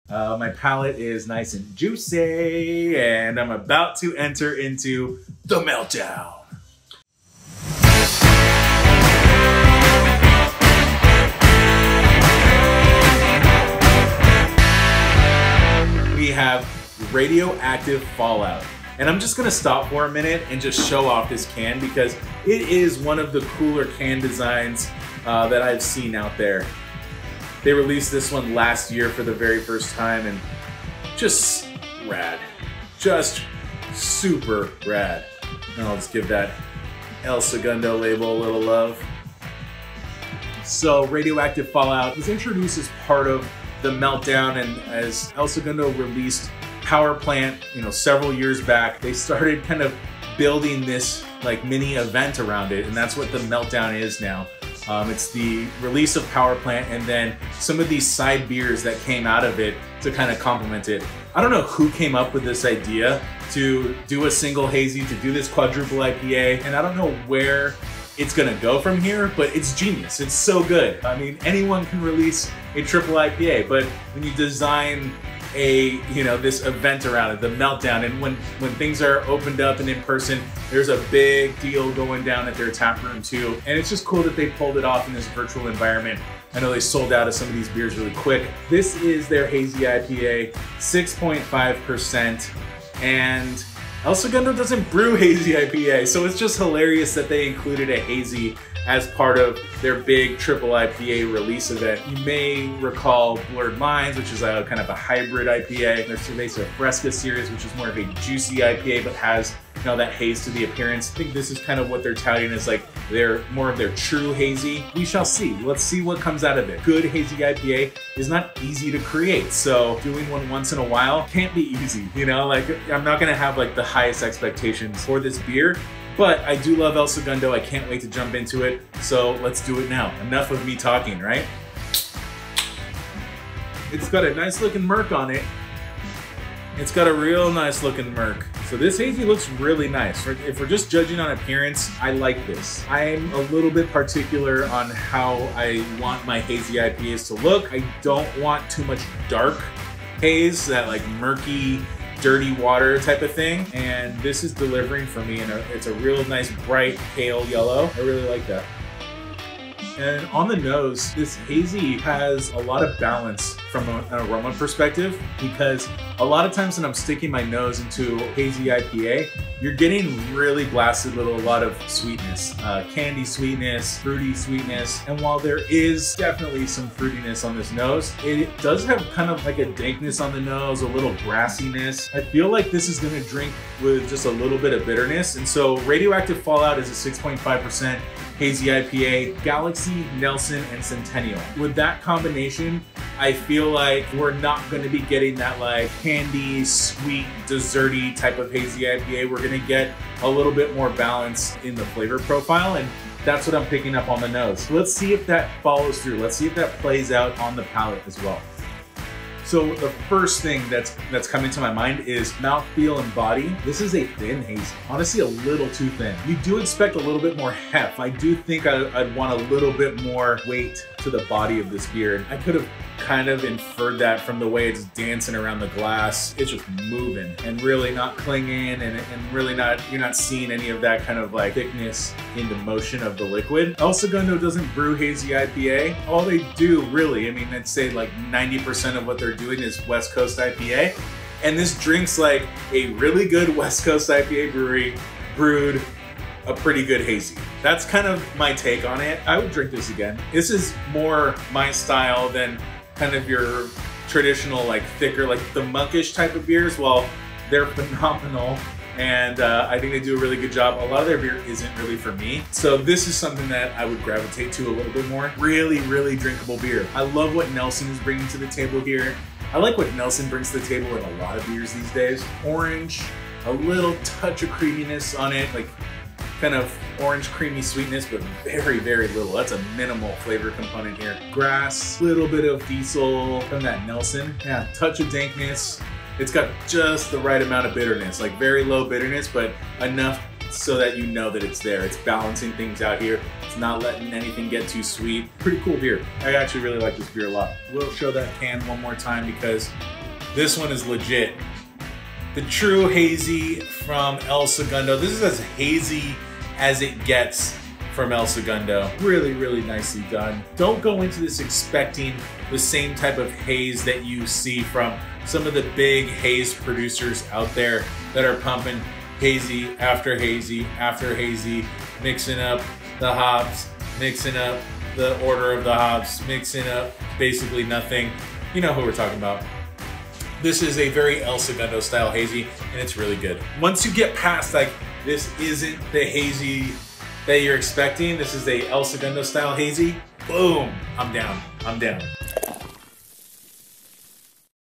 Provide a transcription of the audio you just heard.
My palate is nice and juicy, and I'm about to enter into the Meltdown. We have Radioactive Fallout. And I'm just gonna stop for a minute and just show off this can because it is one of the cooler can designs that I've seen out there. They released this one last year for the very first time and just rad. Just super rad. And I'll just give that El Segundo label a little love. So Radioactive Fallout was introduced as part of the Meltdown, and as El Segundo released Power Plant, several years back, they started kind of building this like mini event around it, and that's what the Meltdown is now. It's the release of Power Plant and then some of these side beers that came out of it to kind of complement it. I don't know who came up with this idea to do a single hazy, to do this quadruple IPA, and I don't know where it's gonna go from here, but it's genius. It's so good. I mean, anyone can release a triple IPA, but when you design this event around it, the Meltdown, and when things are opened up and in person, there's a big deal going down at their tap room too. And it's just cool that they pulled it off in this virtual environment. I know they sold out of some of these beers really quick. This is their Hazy IPA, 6.5%, and El Segundo doesn't brew Hazy IPA, so it's just hilarious that they included a hazy as part of their big triple IPA release event. You may recall Blurred Minds, which is a kind of a hybrid IPA. Their Cerveza Fresca series, which is more of a juicy IPA, but has that haze to the appearance. I think this is kind of what they're touting as like more of their true hazy. We shall see. Let's see what comes out of it. Good hazy IPA is not easy to create, so doing one once in a while can't be easy. Like I'm not gonna have like the highest expectations for this beer, but I do love El Segundo. I can't wait to jump into it. So let's do it now. Enough of me talking, right? It's got a nice looking murk on it. It's got a real nice looking murk. So this hazy looks really nice. If we're just judging on appearance, I like this. I'm a little bit particular on how I want my hazy IPAs to look. I don't want too much dark haze, that like murky, dirty water type of thing. And this is delivering for me, and it's a real nice bright pale yellow. I really like that. And on the nose, this hazy has a lot of balance from an aroma perspective, because a lot of times when I'm sticking my nose into hazy IPA, you're getting really blasted with a lot of sweetness, candy sweetness, fruity sweetness. And while there is definitely some fruitiness on this nose, it does have kind of like a dankness on the nose, a little grassiness. I feel like this is gonna drink with just a little bit of bitterness. And so Radioactive Fallout is a 6.5% Hazy IPA, Galaxy, Nelson, and Centennial. With that combination, I feel like we're not gonna be getting that like candy, sweet, desserty type of Hazy IPA. We're gonna get a little bit more balance in the flavor profile, and that's what I'm picking up on the nose. Let's see if that follows through. Let's see if that plays out on the palate as well. So the first thing that's coming to my mind is mouthfeel and body. This is a thin hazy, honestly a little too thin. You do expect a little bit more heft. I do think I'd want a little bit more weight to the body of this beer. I could have kind of inferred that from the way it's dancing around the glass. It's just moving and really not clinging, and really you're not seeing any of that kind of like thickness in the motion of the liquid. El Segundo doesn't brew Hazy IPA. All they do really, I'd say like 90% of what they're doing is West Coast IPA. And this drink's like a really good West Coast IPA brewery brewed a pretty good hazy. That's kind of my take on it. I would drink this again. This is more my style than kind of your traditional like thicker, like the monkish type of beers. While they're phenomenal, and I think they do a really good job, a lot of their beer isn't really for me. So this is something that I would gravitate to a little bit more. Really, really drinkable beer. I love what Nelson is bringing to the table here. I like what Nelson brings to the table in a lot of beers these days. Orange, a little touch of creaminess on it, like kind of orange creamy sweetness, but very, very little. That's a minimal flavor component here. Grass, little bit of diesel from that Nelson. Yeah, touch of dankness. It's got just the right amount of bitterness, like very low bitterness, but enough so that you know that it's there. It's balancing things out here. It's not letting anything get too sweet. Pretty cool beer. I actually really like this beer a lot. We'll show that can one more time because this one is legit. The true hazy from El Segundo. This is as hazy as it gets from El Segundo. Really, really nicely done. Don't go into this expecting the same type of haze that you see from some of the big haze producers out there that are pumping hazy after hazy after hazy, mixing up the hops, mixing up the order of the hops, mixing up basically nothing. You know who we're talking about. This is a very El Segundo style hazy, and it's really good. Once you get past like, this isn't the hazy that you're expecting, this is a El Segundo style hazy, boom, I'm down, I'm down.